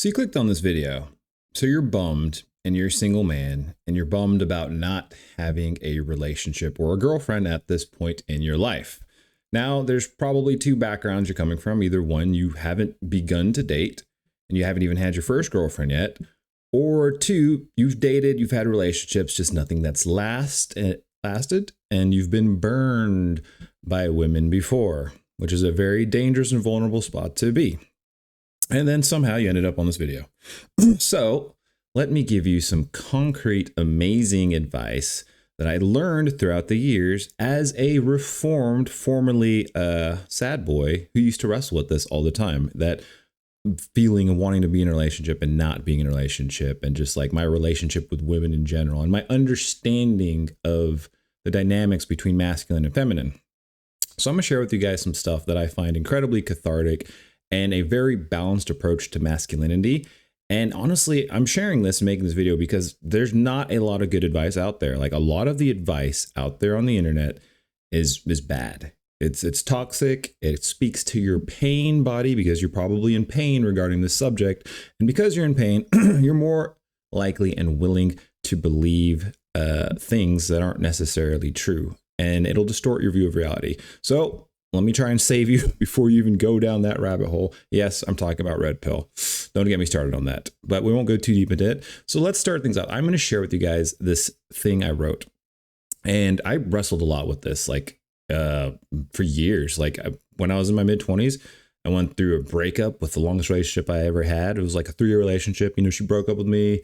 So you clicked on this video. So you're bummed and you're a single man and you're bummed about not having a relationship or a girlfriend at this point in your life. Now, there's probably two backgrounds you're coming from. Either one, you haven't begun to date and you haven't even had your first girlfriend yet. Or two, you've dated, you've had relationships, just nothing that's lasted, and you've been burned by women before, which is a very dangerous and vulnerable spot to be. And then somehow you ended up on this video. So let me give you some concrete, amazing advice that I learned throughout the years as a reformed, formerly sad boy who used to wrestle with this all the time. That feeling of wanting to be in a relationship and not being in a relationship, and just like my relationship with women in general, and my understanding of the dynamics between masculine and feminine. So I'm going to share with you guys some stuff that I find incredibly cathartic and a very balanced approach to masculinity. And honestly, I'm sharing this and making this video because there's not a lot of good advice out there. Like, a lot of the advice out there on the internet is bad. It's toxic. It speaks to your pain body because you're probably in pain regarding this subject. And because you're in pain, you're more likely and willing to believe things that aren't necessarily true. And it'll distort your view of reality. So let me try and save you before you even go down that rabbit hole. Yes, I'm talking about red pill. Don't get me started on that, but we won't go too deep into it. So let's start things out. I'm going to share with you guys this thing I wrote. And I wrestled a lot with this, for years. When I was in my mid-20s, I went through a breakup with the longest relationship I ever had. It was like a 3-year relationship. She broke up with me.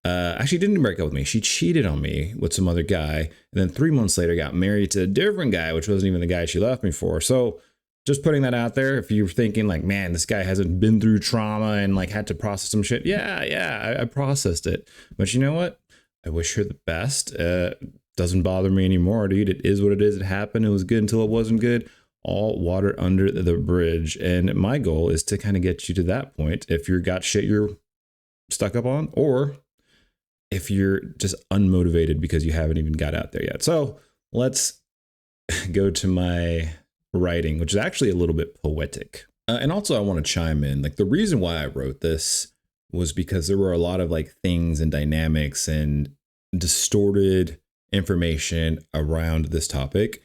Actually didn't break up with me. She cheated on me with some other guy. And then 3 months later got married to a different guy, which wasn't even the guy she left me for. So just putting that out there, if you're thinking like, man, this guy hasn't been through trauma and had to process some shit. Yeah, I processed it. But you know what? I wish her the best. Doesn't bother me anymore, dude. It is what it is. It happened. It was good until it wasn't good. All water under the bridge. And my goal is to kind of get you to that point. If you've got shit you're stuck up on, or if you're just unmotivated because you haven't even got out there yet. So let's go to my writing, which is actually a little bit poetic. And also I want to chime in, the reason why I wrote this was because there were a lot of things and dynamics and distorted information around this topic.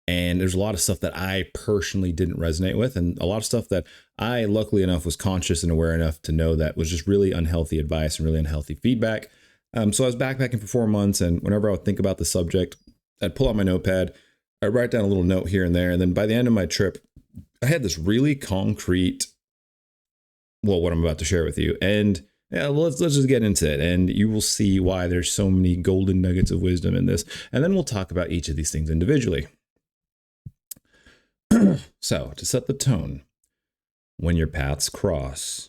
And there's a lot of stuff that I personally didn't resonate with, and a lot of stuff that I, luckily enough, was conscious and aware enough to know that was just really unhealthy advice and really unhealthy feedback. So I was backpacking for 4 months, and whenever I would think about the subject, I'd pull out my notepad, I'd write down a little note here and there. And then by the end of my trip, I had this really concrete, what I'm about to share with you. And yeah, let's just get into it, and you will see why there's so many golden nuggets of wisdom in this. And then we'll talk about each of these things individually. So to set the tone, when your paths cross.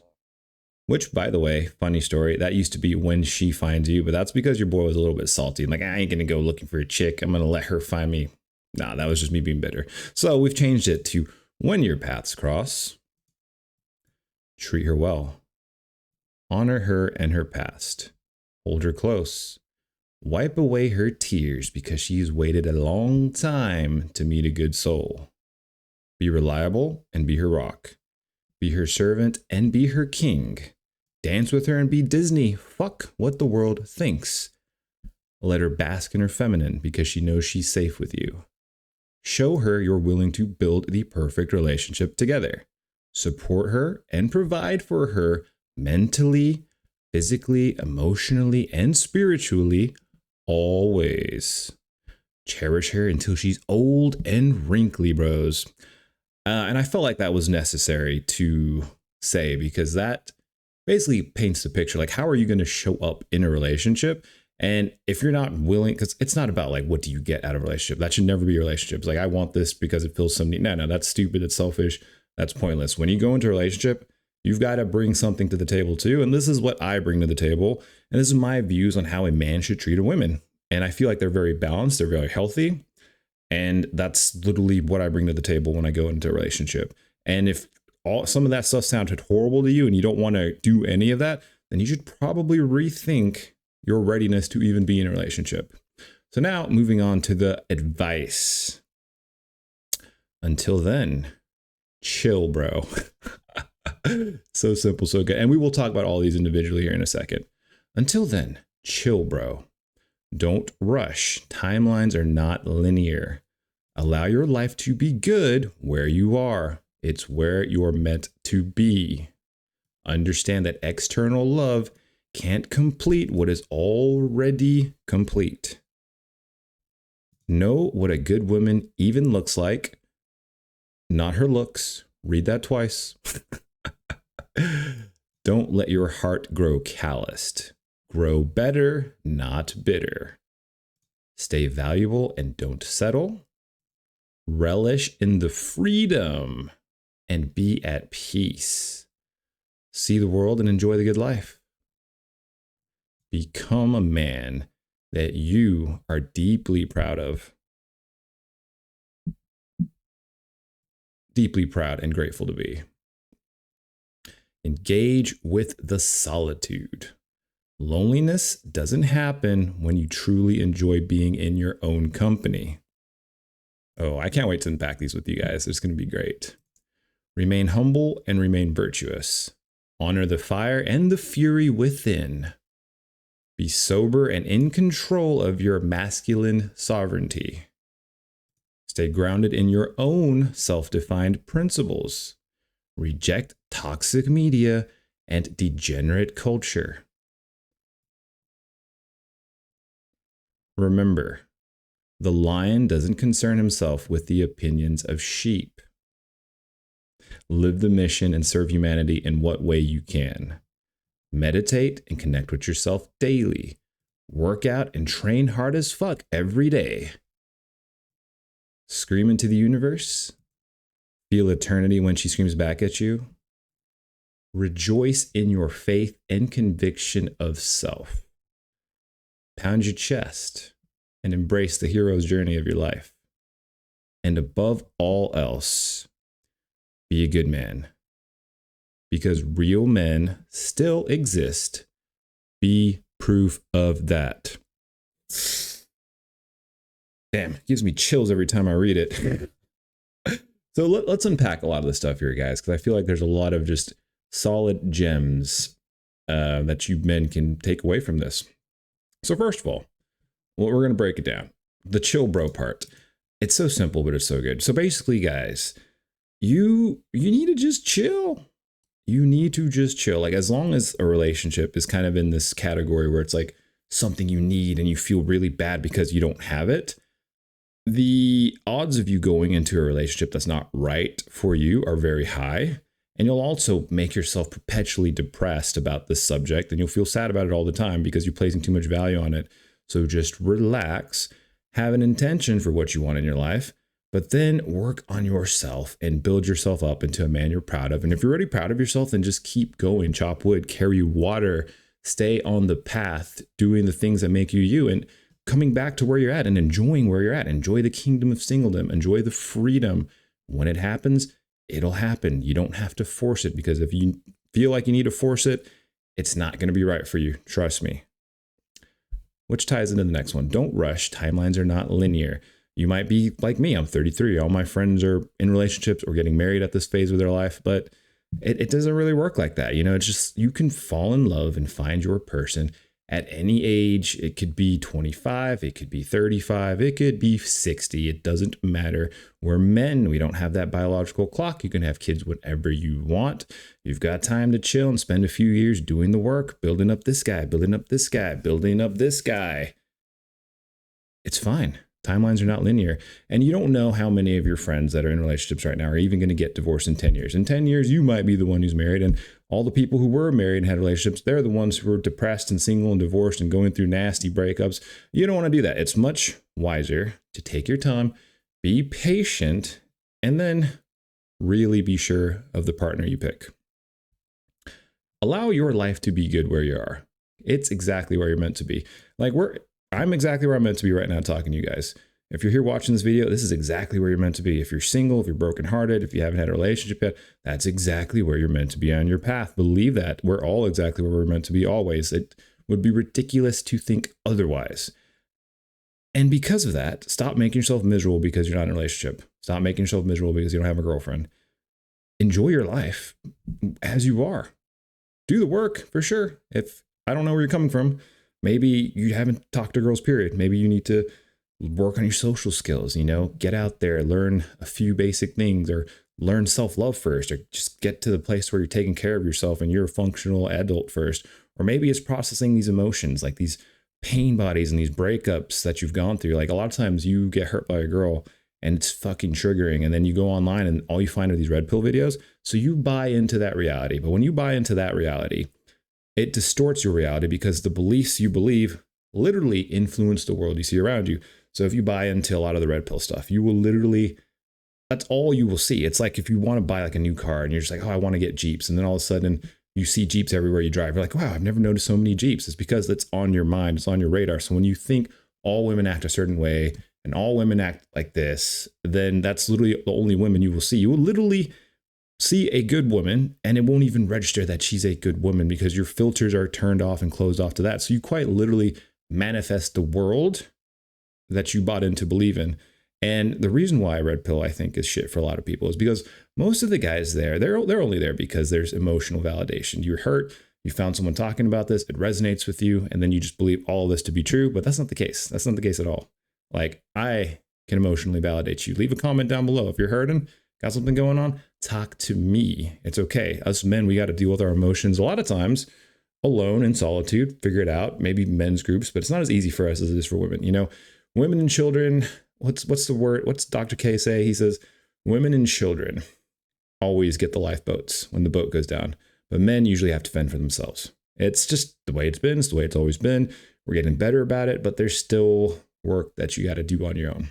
Which, by the way, funny story, that used to be when she finds you, but that's because your boy was a little bit salty. I ain't going to go looking for a chick. I'm going to let her find me. Nah, that was just me being bitter. So we've changed it to when your paths cross. Treat her well. Honor her and her past. Hold her close. Wipe away her tears because she's waited a long time to meet a good soul. Be reliable and be her rock. Be her servant and be her king. Dance with her and be Disney. Fuck what the world thinks. Let her bask in her feminine because she knows she's safe with you. Show her you're willing to build the perfect relationship together. Support her and provide for her mentally, physically, emotionally, and spiritually, always. Cherish her until she's old and wrinkly, bros. And I felt like that was necessary to say, because that basically paints the picture. How are you going to show up in a relationship? And if you're not willing, because it's not about what do you get out of a relationship? That should never be a relationship. It's I want this because it feels so neat. No, that's stupid. It's selfish. That's pointless. When you go into a relationship, you've got to bring something to the table too. And this is what I bring to the table. And this is my views on how a man should treat a woman. And I feel like they're very balanced. They're very healthy. And that's literally what I bring to the table when I go into a relationship. And if some of that stuff sounded horrible to you and you don't want to do any of that, then you should probably rethink your readiness to even be in a relationship. So now moving on to the advice. Until then, chill, bro. So simple, so good. And we will talk about all these individually here in a second. Until then, chill, bro. Don't rush. Timelines are not linear. Allow your life to be good where you are. It's where you're meant to be. Understand that external love can't complete what is already complete. Know what a good woman even looks like. Not her looks. Read that twice. Don't let your heart grow calloused. Grow better, not bitter. Stay valuable and don't settle. Relish in the freedom and be at peace. See the world and enjoy the good life. Become a man that you are deeply proud of. Deeply proud and grateful to be. Engage with the solitude. Loneliness doesn't happen when you truly enjoy being in your own company. Oh, I can't wait to unpack these with you guys. It's going to be great. Remain humble and remain virtuous. Honor the fire and the fury within. Be sober and in control of your masculine sovereignty. Stay grounded in your own self-defined principles. Reject toxic media and degenerate culture. Remember, the lion doesn't concern himself with the opinions of sheep. Live the mission and serve humanity in what way you can. Meditate and connect with yourself daily. Work out and train hard as fuck every day. Scream into the universe. Feel eternity when she screams back at you. Rejoice in your faith and conviction of self. Pound your chest and embrace the hero's journey of your life. And above all else, be a good man. Because real men still exist. Be proof of that. Damn, it gives me chills every time I read it. So let's unpack a lot of this stuff here, guys, because I feel like there's a lot of just solid gems that you men can take away from this. So first of all, well, we're going to break it down. The chill bro part. It's so simple, but it's so good. So basically, guys, you need to just chill. You need to just chill. Like, as long as a relationship is kind of in this category where it's like something you need and you feel really bad because you don't have it, the odds of you going into a relationship that's not right for you are very high. And you'll also make yourself perpetually depressed about this subject, and you'll feel sad about it all the time because you're placing too much value on it. So just relax, have an intention for what you want in your life, but then work on yourself and build yourself up into a man you're proud of. And if you're already proud of yourself, then just keep going, chop wood, carry water, stay on the path, doing the things that make you you, and coming back to where you're at and enjoying where you're at. Enjoy the kingdom of singledom, enjoy the freedom. When it happens, it'll happen. You don't have to force it, because if you feel like you need to force it, it's not going to be right for you. Trust me. Which ties into the next one. Don't rush. Timelines are not linear. You might be like me. I'm 33. All my friends are in relationships or getting married at this phase of their life, but it doesn't really work like that. You know, it's just, you can fall in love and find your person at any age. It could be 25, it could be 35, it could be 60. It doesn't matter. We're men. We don't have that biological clock. You can have kids whenever you want. You've got time to chill and spend a few years doing the work, building up this guy, building up this guy, building up this guy. It's fine. Timelines are not linear. And you don't know how many of your friends that are in relationships right now are even going to get divorced in 10 years. In 10 years, you might be the one who's married, and all the people who were married and had relationships, they're the ones who are depressed and single and divorced and going through nasty breakups. You don't want to do that. It's much wiser to take your time, be patient, and then really be sure of the partner you pick. Allow your life to be good where you are. It's exactly where you're meant to be. Like, I'm exactly where I'm meant to be right now talking to you guys. If you're here watching this video, this is exactly where you're meant to be. If you're single, if you're brokenhearted, if you haven't had a relationship yet, that's exactly where you're meant to be on your path. Believe that. We're all exactly where we're meant to be always. It would be ridiculous to think otherwise. And because of that, stop making yourself miserable because you're not in a relationship. Stop making yourself miserable because you don't have a girlfriend. enjoy your life as you are. Do the work for sure. If I don't know where you're coming from, maybe you haven't talked to girls, period. Maybe you need to work on your social skills, get out there, learn a few basic things, or learn self-love first, or just get to the place where you're taking care of yourself and you're a functional adult first. Or maybe it's processing these emotions, like these pain bodies and these breakups that you've gone through. Like a lot of times you get hurt by a girl and it's fucking triggering, and then you go online and all you find are these red pill videos. So you buy into that reality. But when you buy into that reality, it distorts your reality because the beliefs you believe literally influence the world you see around you. So if you buy into a lot of the red pill stuff, you will literally, that's all you will see. It's like if you want to buy like a new car and you're just like, oh, I want to get Jeeps. And then all of a sudden you see Jeeps everywhere you drive. You're like, wow, I've never noticed so many Jeeps. It's because it's on your mind. It's on your radar. So when you think all women act a certain way and all women act like this, then that's literally the only women you will see. You will literally see a good woman and it won't even register that she's a good woman because your filters are turned off and closed off to that. So you quite literally manifest the world that you bought into believe in. And the reason why red pill, I think, is shit for a lot of people is because most of the guys there, they're only there because there's emotional validation. You're hurt. You found someone talking about this. It resonates with you. And then you just believe all of this to be true. But that's not the case. That's not the case at all. Like, I can emotionally validate you. Leave a comment down below. If you're hurting, got something going on, talk to me. It's okay. Us men, we got to deal with our emotions a lot of times alone in solitude, figure it out, maybe men's groups, but it's not as easy for us as it is for women. Women and children, what's the word? What's Dr. K say? He says, women and children always get the lifeboats when the boat goes down, but men usually have to fend for themselves. It's just the way it's been. It's the way it's always been. We're getting better about it, but there's still work that you got to do on your own.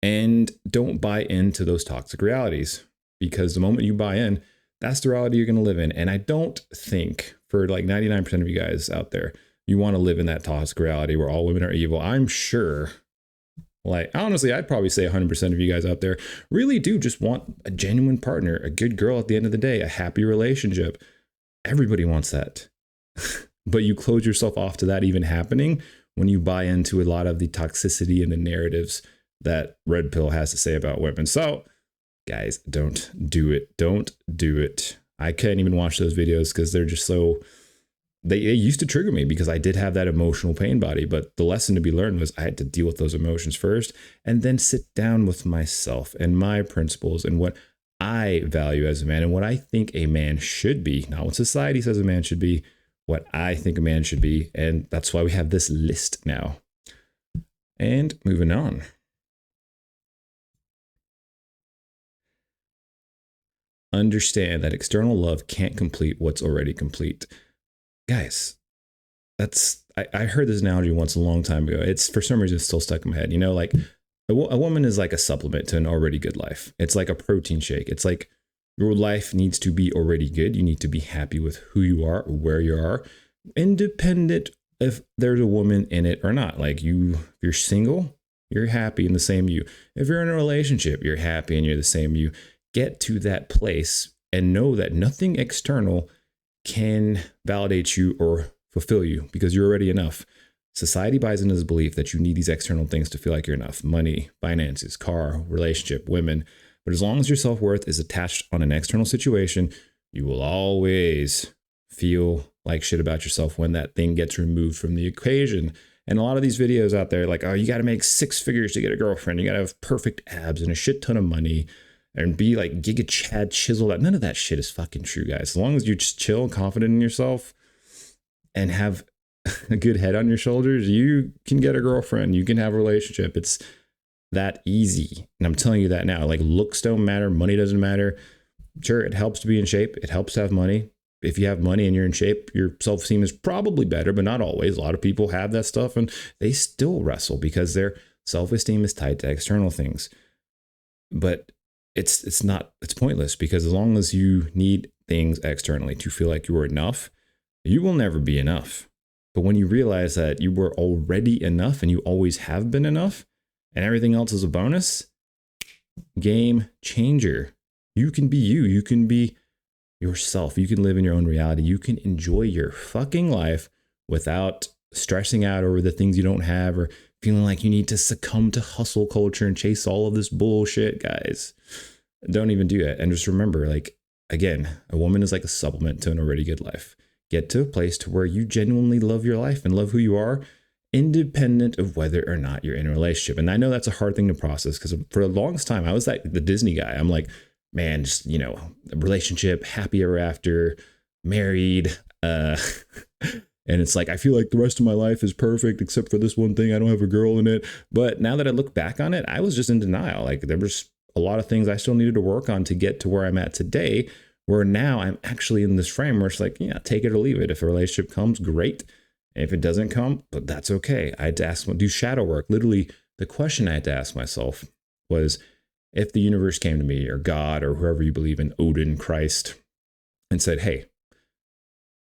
And don't buy into those toxic realities, because the moment you buy in, that's the reality you're going to live in. And I don't think for like 99% of you guys out there, you want to live in that toxic reality where all women are evil. I'm sure, like, honestly, I'd probably say 100% of you guys out there really do just want a genuine partner, a good girl at the end of the day, a happy relationship. Everybody wants that. But you close yourself off to that even happening when you buy into a lot of the toxicity and the narratives that red pill has to say about women. So guys, don't do it. Don't do it. I can't even watch those videos because they're just so, they used to trigger me because I did have that emotional pain body. But the lesson to be learned was I had to deal with those emotions first and then sit down with myself and my principles and what I value as a man and what I think a man should be, not what society says a man should be, what I think a man should be. And that's why we have this list now. And moving on. Understand that external love can't complete what's already complete. Guys, I heard this analogy once a long time ago. It's, for some reason, it's still stuck in my head. Like a woman is like a supplement to an already good life. It's like a protein shake. It's like your life needs to be already good. You need to be happy with who you are, where you are, independent if there's a woman in it or not. Like if you're single, you're happy in the same you. If you're in a relationship, you're happy and you're the same you. Get to that place and know that nothing external can validate you or fulfill you because you're already enough. Society buys into this belief that you need these external things to feel like you're enough. Money, finances, car, relationship, women. But as long as your self-worth is attached on an external situation, you will always feel like shit about yourself when that thing gets removed from the equation. And a lot of these videos out there, like, oh, you got to make 6 figures to get a girlfriend. You got to have perfect abs and a shit ton of money and be like Giga Chad chiseled out. None of that shit is fucking true, guys. As long as you're just chill, confident in yourself, and have a good head on your shoulders, you can get a girlfriend. You can have a relationship. It's that easy. And I'm telling you that now. Like, looks don't matter. Money doesn't matter. Sure, it helps to be in shape. It helps to have money. If you have money and you're in shape, your self-esteem is probably better, but not always. A lot of people have that stuff and they still wrestle because their self-esteem is tied to external things. But it's pointless, because as long as you need things externally to feel like you are enough, you will never be enough. But when you realize that you were already enough and you always have been enough and everything else is a bonus, game changer. You can be you. You can be yourself. You can live in your own reality. You can enjoy your fucking life without stressing out over the things you don't have or feeling like you need to succumb to hustle culture and chase all of this bullshit, guys. Don't even do it. And just remember, like, again, a woman is like a supplement to an already good life. Get to a place to where you genuinely love your life and love who you are, independent of whether or not you're in a relationship. And I know that's a hard thing to process because for the longest time, I was like the Disney guy. I'm like, man, just, relationship, happy ever after, married. And it's like, I feel like the rest of my life is perfect except for this one thing. I don't have a girl in it. But now that I look back on it, I was just in denial. Like, there was a lot of things I still needed to work on to get to where I'm at today, where now I'm actually in this frame where it's like, yeah, take it or leave it. If a relationship comes, great. If it doesn't come, but that's okay. I had to do shadow work. Literally, the question I had to ask myself was, if the universe came to me, or God, or whoever you believe in, Odin, Christ, and said, hey,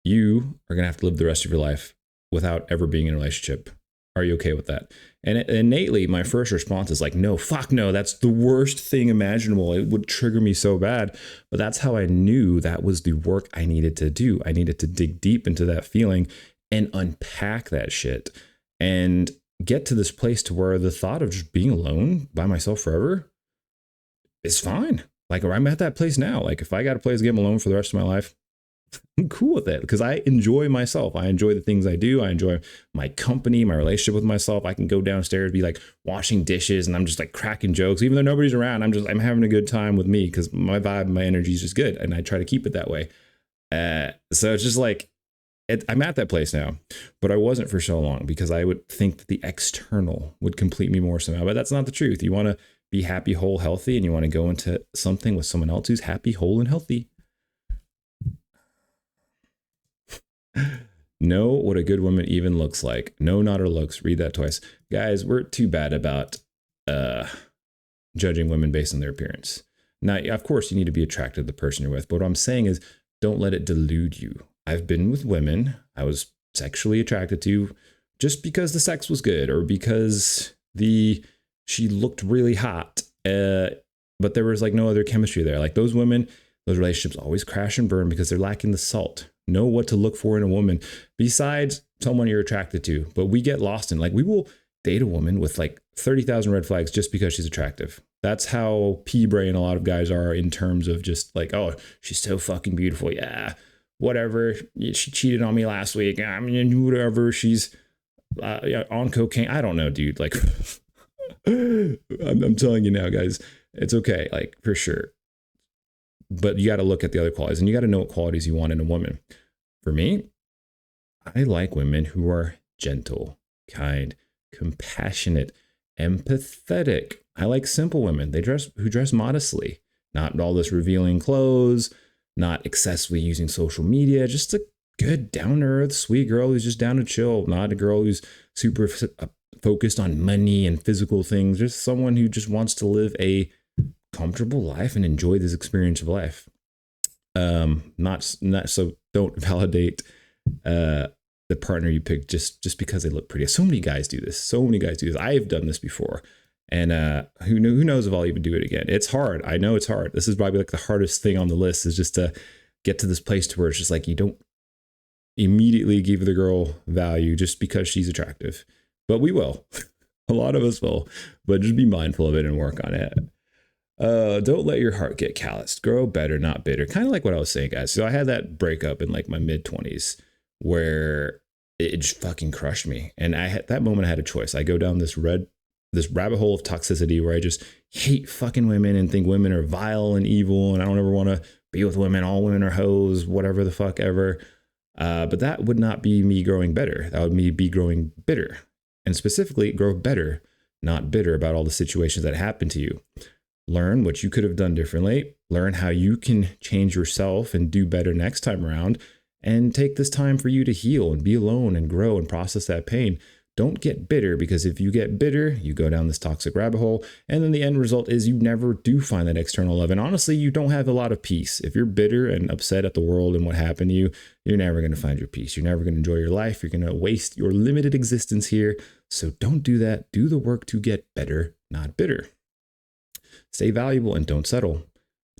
you are going to have to live the rest of your life without ever being in a relationship. Are you okay with that? And innately, my first response is like, no, fuck no. That's the worst thing imaginable. It would trigger me so bad. But that's how I knew that was the work I needed to do. I needed to dig deep into that feeling and unpack that shit and get to this place to where the thought of just being alone by myself forever is fine. Like, I'm at that place now. Like, if I got a place to get alone for the rest of my life, I'm cool with it because I enjoy myself. I enjoy the things I do. I enjoy my company, my relationship with myself. I can go downstairs, be like washing dishes, and I'm just like cracking jokes, even though nobody's around. I'm having a good time with me because my vibe, my energy is just good, and I try to keep it that way. So it's just like, I'm at that place now, but I wasn't for so long because I would think that the external would complete me more somehow. But that's not the truth. You want to be happy, whole, healthy, and you want to go into something with someone else who's happy, whole, and healthy. Know what a good woman even looks like. No, not her looks. Read that twice. Guys, we're too bad about judging women based on their appearance. Now, of course, you need to be attracted to the person you're with, but what I'm saying is, don't let it delude you. I've been with women I was sexually attracted to just because the sex was good or because she looked really hot. But there was like no other chemistry there. Like, those women, those relationships always crash and burn because they're lacking the salt. Know what to look for in a woman besides someone you're attracted to. But we get lost in, like, we will date a woman with like 30,000 red flags just because she's attractive. That's how pea-brain a lot of guys are in terms of just like, oh, she's so fucking beautiful. Yeah, whatever. She cheated on me last week. I mean, whatever. She's on cocaine. I don't know, dude. Like, I'm telling you now, guys, it's okay. Like, for sure. But you got to look at the other qualities, and you got to know what qualities you want in a woman. For me, I like women who are gentle, kind, compassionate, empathetic. I like simple women. Who dress modestly, not all this revealing clothes, not excessively using social media. Just a good, down to earth, sweet girl who's just down to chill. Not a girl who's super focused on money and physical things. Just someone who just wants to live a comfortable life and enjoy this experience of life. Not so don't validate the partner you pick just because they look pretty. So many guys do this. I have done this before, and who knows if I'll even do it again. It's hard. I know it's hard. This is probably like the hardest thing on the list, is just to get to this place to where it's just like, you don't immediately give the girl value just because she's attractive. But we will. A lot of us will. But just be mindful of it and work on it. Don't let your heart get calloused. Grow better, not bitter. Kind of like what I was saying, guys. So I had that breakup in like my mid-20s where it just fucking crushed me. And that moment I had a choice. I go down this rabbit hole of toxicity where I just hate fucking women and think women are vile and evil, and I don't ever want to be with women. All women are hoes, whatever the fuck ever. But that would not be me growing better. That would be me growing bitter. And specifically, grow better, not bitter about all the situations that happened to you. Learn what you could have done differently. Learn how you can change yourself and do better next time around. And take this time for you to heal and be alone and grow and process that pain. Don't get bitter, because if you get bitter, you go down this toxic rabbit hole. And then the end result is you never do find that external love. And honestly, you don't have a lot of peace. If you're bitter and upset at the world and what happened to you, you're never going to find your peace. You're never going to enjoy your life. You're going to waste your limited existence here. So don't do that. Do the work to get better, not bitter. Stay valuable and don't settle.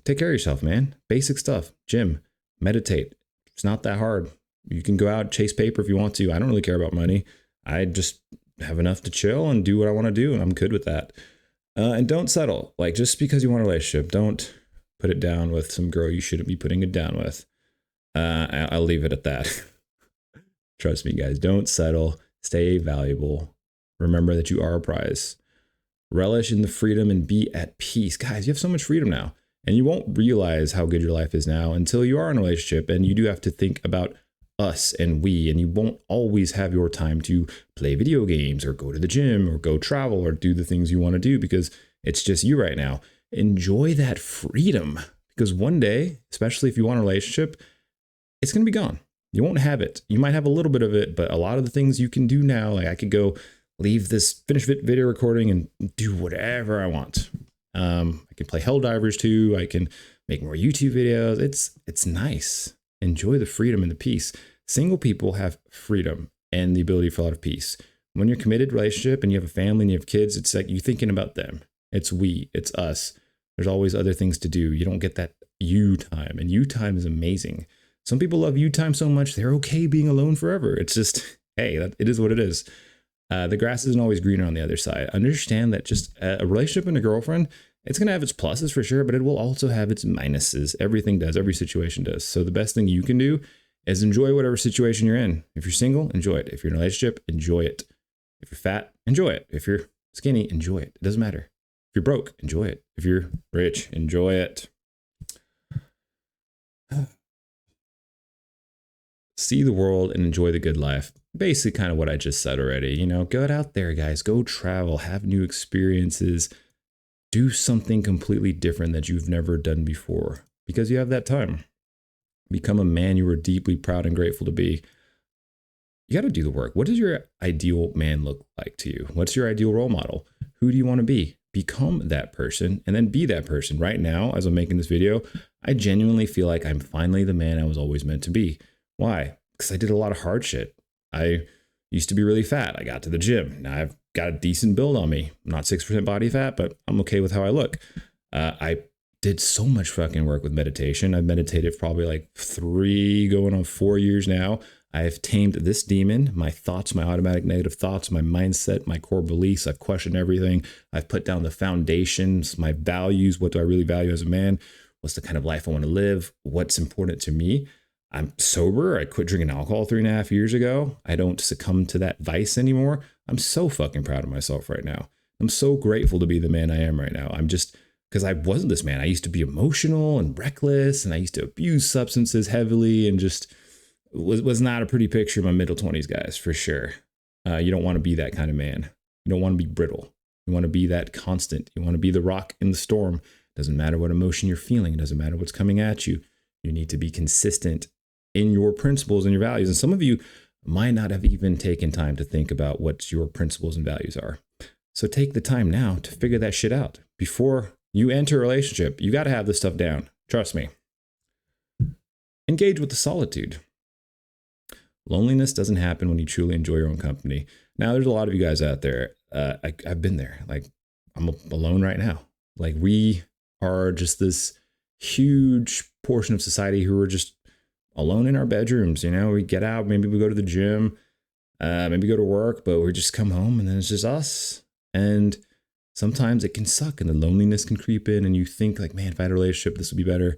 Take care of yourself, man. Basic stuff. Gym, meditate. It's not that hard. You can go out, chase paper if you want to. I don't really care about money. I just have enough to chill and do what I want to do, and I'm good with that. And don't settle. Like, just because you want a relationship, don't put it down with some girl you shouldn't be putting it down with. I'll leave it at that. Trust me, guys, don't settle. Stay valuable. Remember that you are a prize. Relish in the freedom and be at peace. Guys, you have so much freedom now. And you won't realize how good your life is now until you are in a relationship and you do have to think about us and we, and you won't always have your time to play video games or go to the gym or go travel or do the things you want to do because it's just you right now. Enjoy that freedom because one day, especially if you want a relationship, it's going to be gone. You won't have it. You might have a little bit of it, but a lot of the things you can do now, like I could go leave this finished video recording and do whatever I want. I can play Helldivers too. I can make more YouTube videos. It's nice. Enjoy the freedom and the peace. Single people have freedom and the ability for a lot of peace. When you're committed relationship and you have a family and you have kids, it's like you're thinking about them. It's we, it's us. There's always other things to do. You don't get that you time, and you time is amazing. Some people love you time so much, they're okay being alone forever. It's just, hey, it is what it is. The grass isn't always greener on the other side. Understand that just a relationship and a girlfriend, it's going to have its pluses for sure, but it will also have its minuses. Everything does. Every situation does. So the best thing you can do is enjoy whatever situation you're in. If you're single, enjoy it. If you're in a relationship, enjoy it. If you're fat, enjoy it. If you're skinny, enjoy it. It doesn't matter. If you're broke, enjoy it. If you're rich, enjoy it. See the world and enjoy the good life. Basically kind of what I just said already. Go out there, guys. Go travel. Have new experiences. Do something completely different that you've never done before because you have that time. Become a man you are deeply proud and grateful to be. You got to do the work. What does your ideal man look like to you? What's your ideal role model? Who do you want to be? Become that person and then be that person. Right now, as I'm making this video, I genuinely feel like I'm finally the man I was always meant to be. Why? Because I did a lot of hard shit. I used to be really fat. I got to the gym. Now I've got a decent build on me. I'm not 6% body fat, but I'm okay with how I look. I did so much fucking work with meditation. I've meditated for probably like 3 going on 4 years now. I've tamed this demon, my thoughts, my automatic negative thoughts, my mindset, my core beliefs. I've questioned everything. I've put down the foundations, my values. What do I really value as a man? What's the kind of life I want to live? What's important to me? I'm sober. I quit drinking alcohol 3.5 years ago. I don't succumb to that vice anymore. I'm so fucking proud of myself right now. I'm so grateful to be the man I am right now. I'm just, because I wasn't this man. I used to be emotional and reckless, and I used to abuse substances heavily and just was not a pretty picture of my middle 20s, guys, for sure. You don't want to be that kind of man. You don't want to be brittle. You want to be that constant. You want to be the rock in the storm. Doesn't matter what emotion you're feeling. It doesn't matter what's coming at you. You need to be consistent in your principles and your values. And some of you might not have even taken time to think about what your principles and values are. So take the time now to figure that shit out. Before you enter a relationship, you got to have this stuff down. Trust me. Engage with the solitude. Loneliness doesn't happen when you truly enjoy your own company. Now, there's a lot of you guys out there. I've been there. Like, I'm alone right now. Like, we are just this huge portion of society who are just alone in our bedrooms. We get out, maybe we go to the gym, maybe go to work, but we just come home and then it's just us. And sometimes it can suck and the loneliness can creep in and you think like, man, if I had a relationship, this would be better.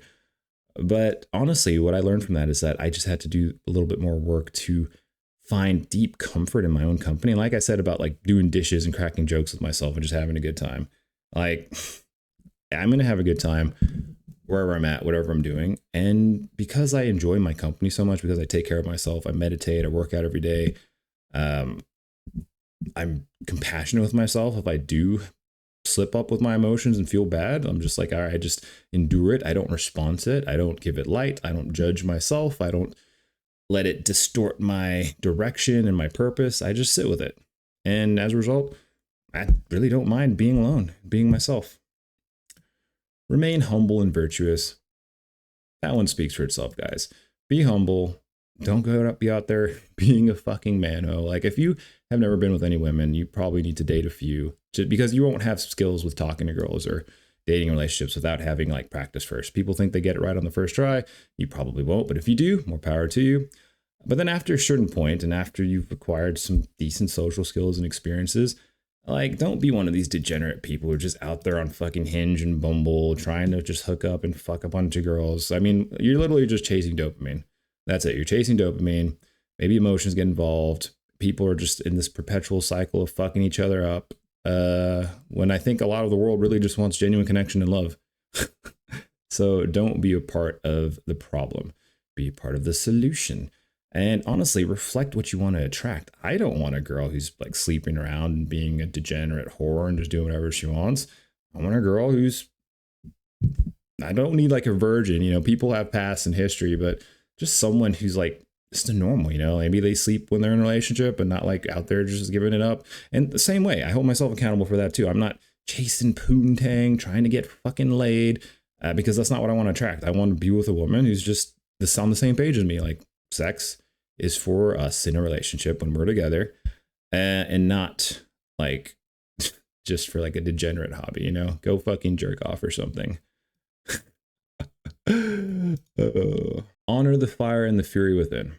But honestly, what I learned from that is that I just had to do a little bit more work to find deep comfort in my own company. And like I said about like doing dishes and cracking jokes with myself and just having a good time, like I'm going to have a good time wherever I'm at, whatever I'm doing. And because I enjoy my company so much, because I take care of myself, I meditate, I work out every day. I'm compassionate with myself. If I do slip up with my emotions and feel bad, I'm just like, all right, I just endure it. I don't respond to it. I don't give it light. I don't judge myself. I don't let it distort my direction and my purpose. I just sit with it. And as a result, I really don't mind being alone, being myself. Remain humble and virtuous. That one speaks for itself, guys. Be humble. Don't be out there being a fucking man-o. Like, if you have never been with any women, you probably need to date a few, because you won't have skills with talking to girls or dating relationships without having like practice first. People think they get it right on the first try. You probably won't, but if you do, more power to you. But then after a certain point, and after you've acquired some decent social skills and experiences, Like, don't be one of these degenerate people who are just out there on fucking Hinge and Bumble trying to just hook up and fuck a bunch of girls. I mean, you're literally just chasing dopamine. That's it. You're chasing dopamine. Maybe emotions get involved. People are just in this perpetual cycle of fucking each other up. When I think a lot of the world really just wants genuine connection and love. So don't be a part of the problem. Be a part of the solution. And honestly, reflect what you want to attract. I don't want a girl who's like sleeping around and being a degenerate whore and just doing whatever she wants. I want a girl who's, I don't need like a virgin, you know, people have past and history, but just someone who's like just a normal, you know, maybe they sleep when they're in a relationship and not like out there just giving it up. And the same way, I hold myself accountable for that too. I'm not chasing poontang, trying to get fucking laid, because that's not what I want to attract. I want to be with a woman who's just on the same page as me. Like, sex is for us in a relationship when we're together, and not like just for like a degenerate hobby, you know, go fucking jerk off or something. Honor the fire and the fury within.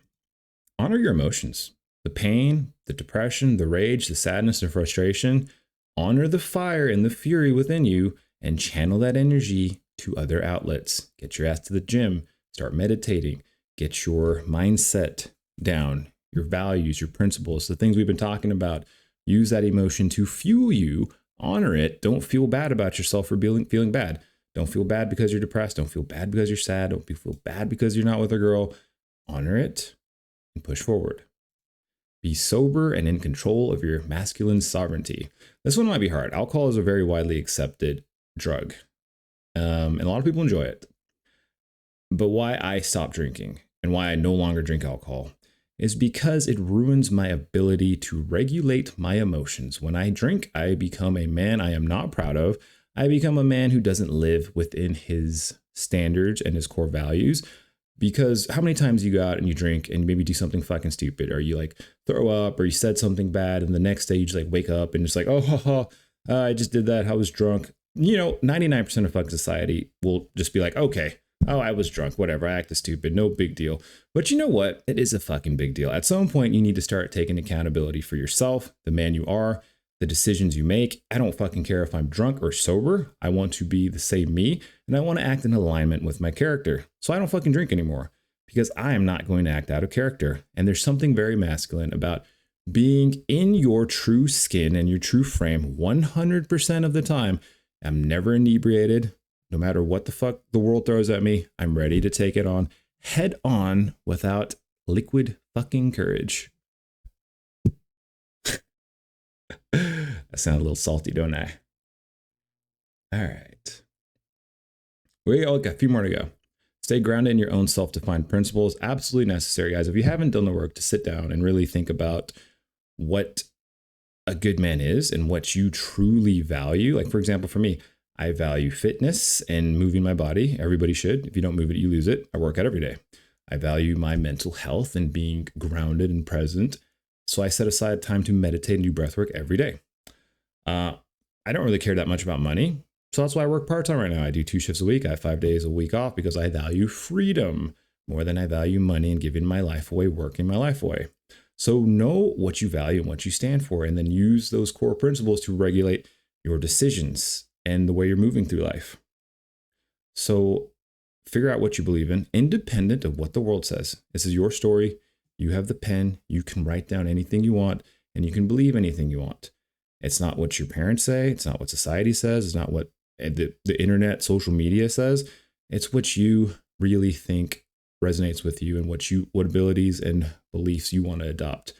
Honor your emotions, the pain, the depression, the rage, the sadness and frustration. Honor the fire and the fury within you and channel that energy to other outlets. Get your ass to the gym, start meditating, get your mindset down, your values, your principles, the things we've been talking about. Use that emotion to fuel you. Honor it. Don't feel bad about yourself for feeling bad. Don't feel bad because you're depressed. Don't feel bad because you're sad. Don't feel bad because you're not with a girl. Honor it and push forward. Be sober and in control of your masculine sovereignty. This one might be hard. Alcohol is a very widely accepted drug, and a lot of people enjoy it. But why I stopped drinking and why I no longer drink alcohol is because it ruins my ability to regulate my emotions. When I drink, I become a man I am not proud of. I become a man who doesn't live within his standards and his core values. Because how many times you go out and you drink and maybe do something fucking stupid, or you like throw up, or you said something bad, and the next day you just like wake up and it's like, oh, I just did that. I was drunk. You know, 99% of fucking society will just be like, okay, oh, I was drunk, whatever. I acted stupid. No big deal. But you know what? It is a fucking big deal. At some point, you need to start taking accountability for yourself, the man you are, the decisions you make. I don't fucking care if I'm drunk or sober. I want to be the same me, and I want to act in alignment with my character. So I don't fucking drink anymore because I am not going to act out of character. And there's something very masculine about being in your true skin and your true frame 100% of the time. I'm never inebriated. No matter what the fuck the world throws at me, I'm ready to take it on head on without liquid fucking courage. That sounded a little salty, don't I? All right. We all got a few more to go. Stay grounded in your own self-defined principles. Absolutely necessary, guys. If you haven't done the work to sit down and really think about what a good man is and what you truly value. Like, for example, for me, I value fitness and moving my body. Everybody should. If you don't move it, you lose it. I work out every day. I value my mental health and being grounded and present. So I set aside time to meditate and do breath work every day. I don't really care that much about money. So that's why I work part-time right now. I do 2 shifts a week. I have 5 days a week off because I value freedom more than I value money and giving my life away, working my life away. So know what you value and what you stand for, and then use those core principles to regulate your decisions and the way you're moving through life. So figure out what you believe in, independent of what the world says. This is your story. You have the pen. You can write down anything you want, and you can believe anything you want. It's not what your parents say. It's not what society says. It's not what the internet, social media says. It's what you really think resonates with you and what abilities and beliefs you want to adopt.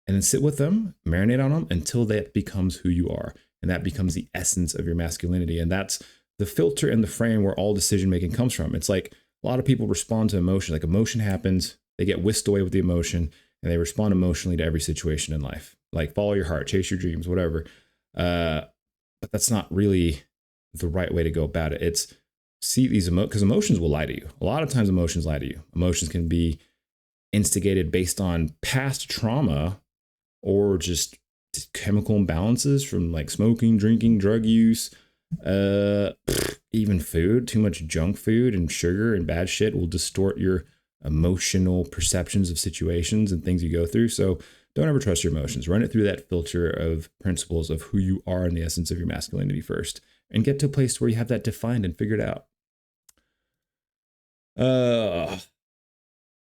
And then sit with them, marinate on them until that becomes who you are. And that becomes the essence of your masculinity. And that's the filter and the frame where all decision making comes from. It's like a lot of people respond to emotion. Like, emotion happens, they get whisked away with the emotion, and they respond emotionally to every situation in life. Like, follow your heart, chase your dreams, whatever. But that's not really the right way to go about it. It's see these because emotions will lie to you. A lot of times emotions lie to you. Emotions can be instigated based on past trauma or just chemical imbalances from like smoking, drinking, drug use, even food. Too much junk food and sugar and bad shit will distort your emotional perceptions of situations and things you go through. So don't ever trust your emotions. Run it through that filter of principles of who you are and the essence of your masculinity first, and get to a place where you have that defined and figured out.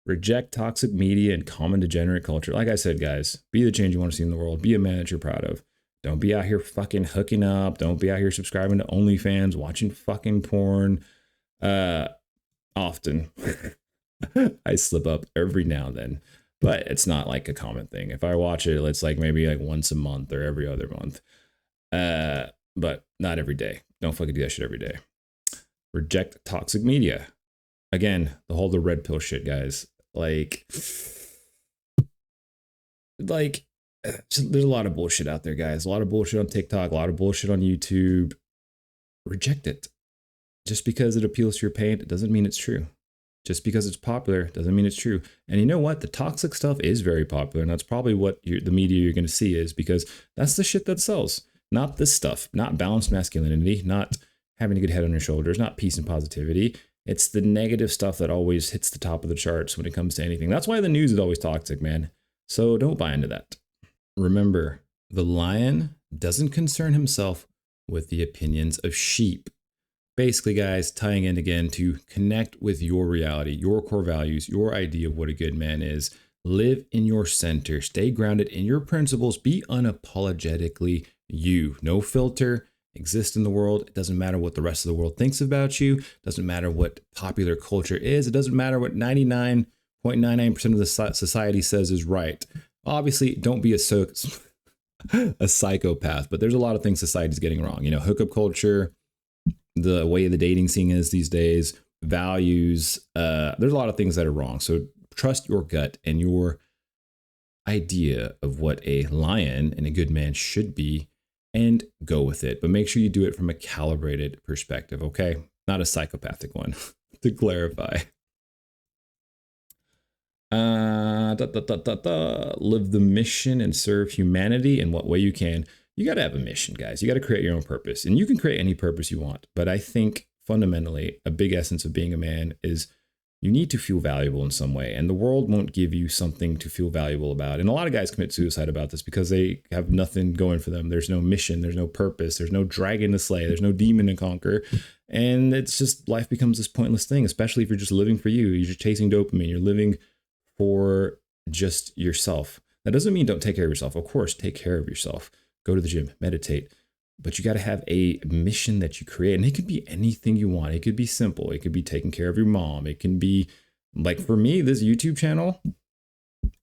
Reject toxic media and common degenerate culture. Like I said, guys, be the change you want to see in the world. Be a man that you're proud of. Don't be out here fucking hooking up. Don't be out here subscribing to OnlyFans, watching fucking porn. Often. I slip up every now and then, but it's not like a common thing. If I watch it, it's like maybe like once a month or every other month. But not every day. Don't fucking do that shit every day. Reject toxic media. Again, the red pill shit, guys. Like there's a lot of bullshit out there, guys. A lot of bullshit on TikTok, a lot of bullshit on YouTube. Reject it. Just because it appeals to your pain, it doesn't mean it's true. Just because it's popular doesn't mean it's true. And you know what? The toxic stuff is very popular, and that's probably what the media you're going to see is, because that's the shit that sells. Not this stuff. Not balanced masculinity. Not having a good head on your shoulders. Not peace and positivity. It's the negative stuff that always hits the top of the charts when it comes to anything. That's why the news is always toxic, man. So don't buy into that. Remember, the lion doesn't concern himself with the opinions of sheep. Basically, guys, tying in again to connect with your reality, your core values, your idea of what a good man is. Live in your center. Stay grounded in your principles. Be unapologetically you. No filter. Exist in the world. It doesn't matter what the rest of the world thinks about you. It doesn't matter what popular culture is. It doesn't matter what 99.99% of the society says is right. Obviously, don't be a psychopath, but there's a lot of things society's getting wrong. You know, hookup culture, the way the dating scene is these days, values. There's a lot of things that are wrong. So trust your gut and your idea of what a lion and a good man should be, and go with it. But make sure you do it from a calibrated perspective, okay? Not a psychopathic one, to clarify. Live the mission and serve humanity in what way you can. You got to have a mission, guys. You got to create your own purpose. And you can create any purpose you want. But I think fundamentally, a big essence of being a man is you need to feel valuable in some way. And the world won't give you something to feel valuable about. And a lot of guys commit suicide about this because they have nothing going for them. There's no mission. There's no purpose. There's no dragon to slay. There's no demon to conquer. And it's just, life becomes this pointless thing, especially if you're just living for you. You're just chasing dopamine. You're living for just yourself. That doesn't mean don't take care of yourself. Of course, take care of yourself. Go to the gym, meditate. But you got to have a mission that you create. And it could be anything you want. It could be simple. It could be taking care of your mom. It can be, like for me, this YouTube channel,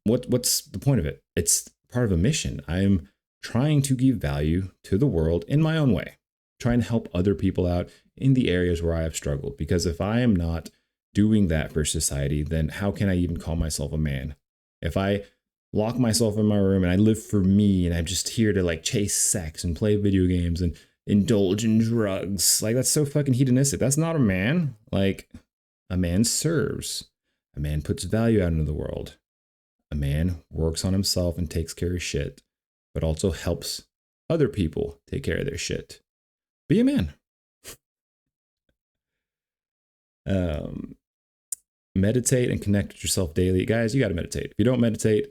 what's the point of it? It's part of a mission. I'm trying to give value to the world in my own way, trying to help other people out in the areas where I have struggled. Because if I am not doing that for society, then how can I even call myself a man? If I lock myself in my room and I live for me and I'm just here to like chase sex and play video games and indulge in drugs, like that's so fucking hedonistic. That's not a man. Like, a man serves. A man puts value out into the world. A man works on himself and takes care of shit, but also helps other people take care of their shit. Be a man. Meditate and connect with yourself daily. Guys, you got to meditate. If you don't meditate,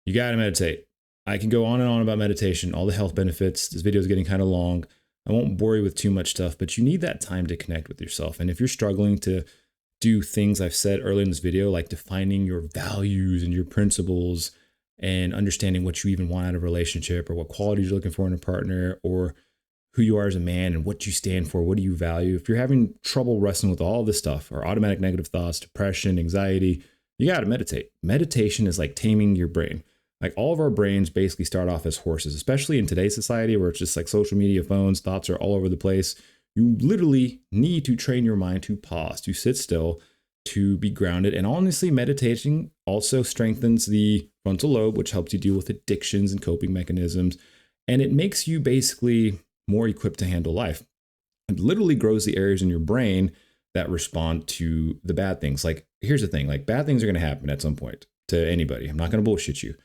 you got to meditate. I can go on and on about meditation, all the health benefits. This video is getting kind of long. I won't bore you with too much stuff, but you need that time to connect with yourself. And if you're struggling to do things I've said earlier in this video, like defining your values and your principles and understanding what you even want out of a relationship, or what qualities you're looking for in a partner, or who you are as a man and what you stand for, what do you value? If you're having trouble wrestling with all this stuff, or automatic negative thoughts, depression, anxiety, you got to meditate. Meditation is like taming your brain. Like, all of our brains basically start off as horses, especially in today's society where it's just like social media, phones, thoughts are all over the place. You literally need to train your mind to pause, to sit still, to be grounded. And honestly, meditation also strengthens the frontal lobe, which helps you deal with addictions and coping mechanisms. And it makes you basically more equipped to handle life. It literally grows the areas in your brain that respond to the bad things. Like, here's the thing, like, bad things are going to happen at some point to anybody. I'm not going to bullshit you.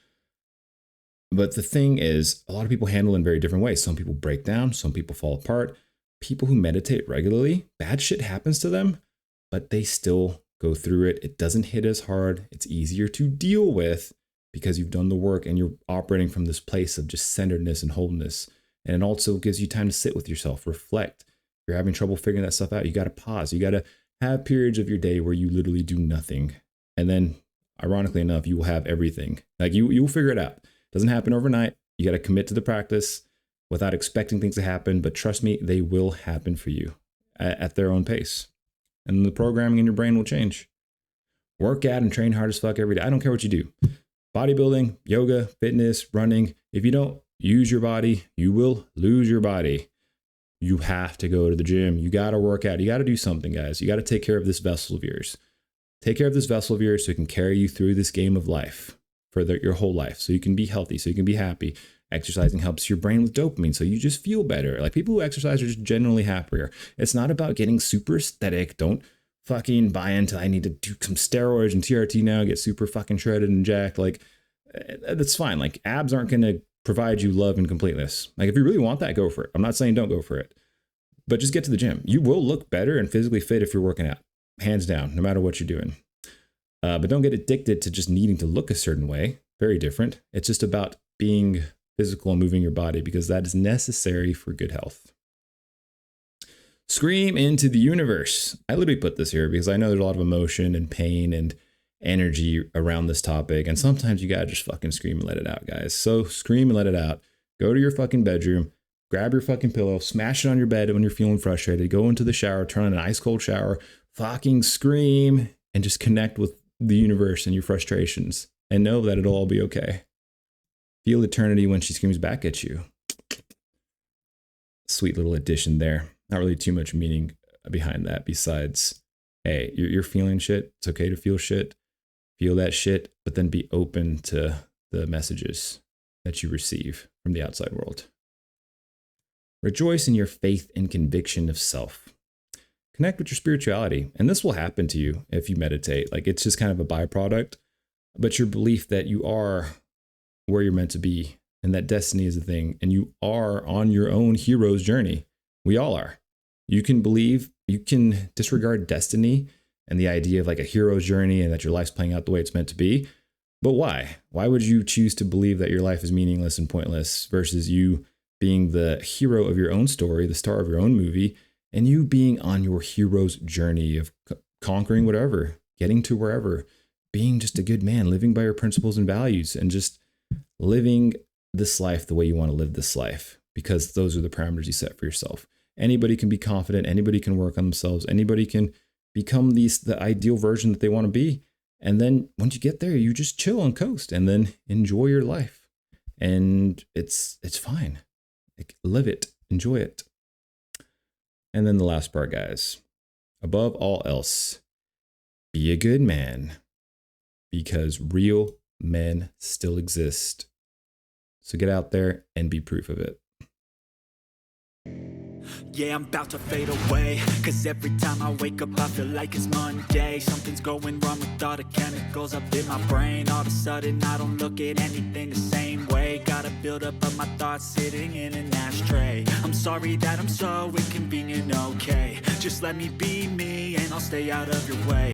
But the thing is, a lot of people handle it in very different ways. Some people break down, some people fall apart. People who meditate regularly, bad shit happens to them, but they still go through it. It doesn't hit as hard. It's easier to deal with because you've done the work and you're operating from this place of just centeredness and wholeness. And it also gives you time to sit with yourself, reflect. If you're having trouble figuring that stuff out, you got to pause. You got to have periods of your day where you literally do nothing. And then, ironically enough, you will have everything. Like you'll figure it out. It doesn't happen overnight. You got to commit to the practice without expecting things to happen. But trust me, they will happen for you at their own pace. And the programming in your brain will change. Work out and train hard as fuck every day. I don't care what you do. Bodybuilding, yoga, fitness, running. If you don't use your body, you will lose your body. You have to go to the gym. You got to work out. You got to do something, guys. You got to take care of this vessel of yours. Take care of this vessel of yours so it can carry you through this game of life for your whole life. So you can be healthy, so you can be happy. Exercising helps your brain with dopamine, so you just feel better. Like people who exercise are just generally happier. It's not about getting super aesthetic. Don't fucking buy into I need to do some steroids and TRT now, get super fucking shredded and jacked. Like that's fine. Like abs aren't going to provide you love and completeness. Like if you really want that, go for it. I'm not saying don't go for it, but just get to the gym. You will look better and physically fit if you're working out, hands down, no matter what you're doing. But don't get addicted to just needing to look a certain way. Very different. It's just about being physical and moving your body because that is necessary for good health. Scream into the universe. I literally put this here because I know there's a lot of emotion and pain and energy around this topic. And sometimes you gotta just fucking scream and let it out, guys. So scream and let it out. Go to your fucking bedroom, grab your fucking pillow, smash it on your bed when you're feeling frustrated, go into the shower, turn on an ice cold shower, fucking scream and just connect with the universe and your frustrations and know that it'll all be okay. Feel eternity when she screams back at you. Sweet little addition there. Not really too much meaning behind that besides, hey, you're feeling shit. It's okay to feel shit. Feel that shit, but then be open to the messages that you receive from the outside world. Rejoice in your faith and conviction of self. Connect with your spirituality. And this will happen to you if you meditate. Like it's just kind of a byproduct, but your belief that you are where you're meant to be and that destiny is a thing and you are on your own hero's journey. We all are. You can believe, you can disregard destiny and the idea of like a hero's journey and that your life's playing out the way it's meant to be. But why? Why would you choose to believe that your life is meaningless and pointless versus you being the hero of your own story, the star of your own movie, and you being on your hero's journey of conquering whatever, getting to wherever, being just a good man, living by your principles and values and just living this life the way you want to live this life because those are the parameters you set for yourself. Anybody can be confident. Anybody can work on themselves. Anybody can become the ideal version that they want to be. And then once you get there, you just chill and coast and then enjoy your life. And it's fine. Like, live it, enjoy it. And then the last part, guys, above all else, be a good man because real men still exist. So get out there and be proof of it. Yeah, I'm about to fade away, cause every time I wake up I feel like it's Monday. Something's going wrong with all the chemicals up in my brain. All of a sudden I don't look at anything the same way. Gotta build up of my thoughts sitting in an ashtray. I'm sorry that I'm so inconvenient, okay. Just let me be me and I'll stay out of your way.